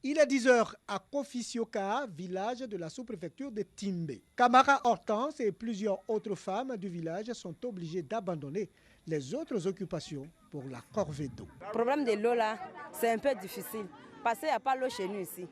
Il est 10 heures à Kofisioka, village de la sous-préfecture de Timbé. Camara Hortense et plusieurs autres femmes du village sont obligées d'abandonner les autres occupations pour la corvée d'eau. Le problème de l'eau là, c'est un peu difficile parce qu'il n'y a pas l'eau chez nous ici.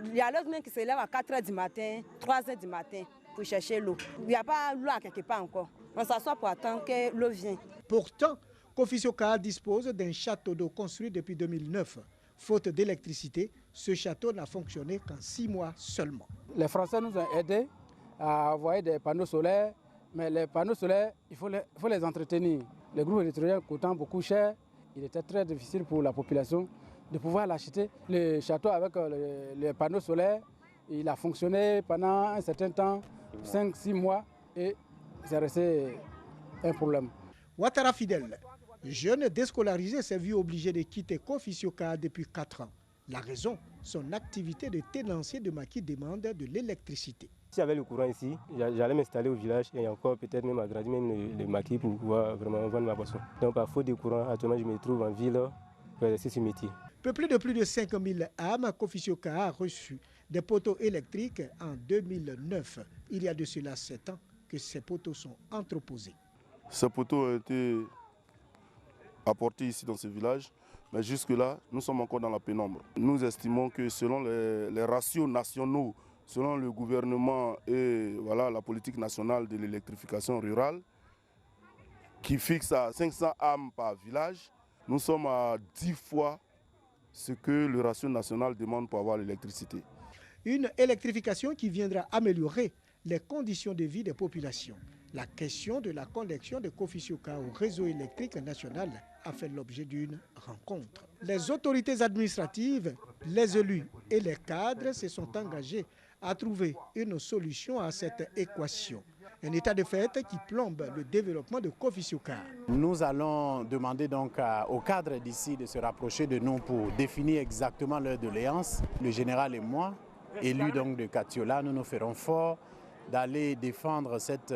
Il y a l'autre même qui se lève à 4 h du matin, 3 h du matin pour chercher l'eau. Il n'y a pas l'eau à quelque part encore. On s'assoit pour attendre que l'eau vienne. Pourtant, Kofisioka dispose d'un château d'eau construit depuis 2009. Faute d'électricité, ce château n'a fonctionné qu'en 6 mois seulement. Les Français nous ont aidés à envoyer des panneaux solaires, mais les panneaux solaires, il faut les entretenir. Le groupe électrogène coûtant beaucoup cher, il était très difficile pour la population de pouvoir l'acheter. Le château avec les panneaux solaires, il a fonctionné pendant un certain temps, 5-6 mois, et c'est resté un problème. Ouattara Fidel, jeune déscolarisé, s'est vu obligé de quitter Kofisioka depuis 4 ans. La raison, son activité de tenancier de maquis demande de l'électricité. Si j'avais le courant ici, j'allais m'installer au village et encore peut-être même agrandir même le maquis pour pouvoir vraiment vendre ma boisson. Donc par faute de courant, actuellement je me trouve en ville pour exercer ce métier. Peuplé de plus de 5000 âmes, Kofisioka a reçu des poteaux électriques en 2009. Il y a de cela 7 ans que ces poteaux sont entreposés. Ces poteaux ont été apportés ici dans ce village, mais jusque-là, nous sommes encore dans la pénombre. Nous estimons que selon les ratios nationaux, selon le gouvernement et la politique nationale de l'électrification rurale, qui fixe à 500 âmes par village, nous sommes à 10 fois ce que le ratio national demande pour avoir l'électricité. Une électrification qui viendra améliorer les conditions de vie des populations. La question de la connexion de Kofisioka au réseau électrique national a fait l'objet d'une rencontre. Les autorités administratives, les élus et les cadres se sont engagés à trouver une solution à cette équation. Un état de fait qui plombe le développement de Kofisioka. Nous allons demander donc aux cadres d'ici de se rapprocher de nous pour définir exactement leur doléance. Le général et moi, élus donc de Katiola, nous nous ferons fort d'aller défendre cette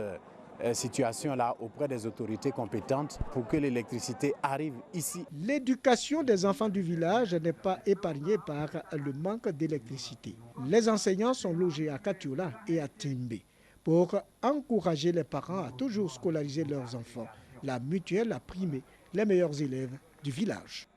situation-là auprès des autorités compétentes pour que l'électricité arrive ici. L'éducation des enfants du village n'est pas épargnée par le manque d'électricité. Les enseignants sont logés à Katiola et à Timbé. Pour encourager les parents à toujours scolariser leurs enfants, la mutuelle a primé les meilleurs élèves du village.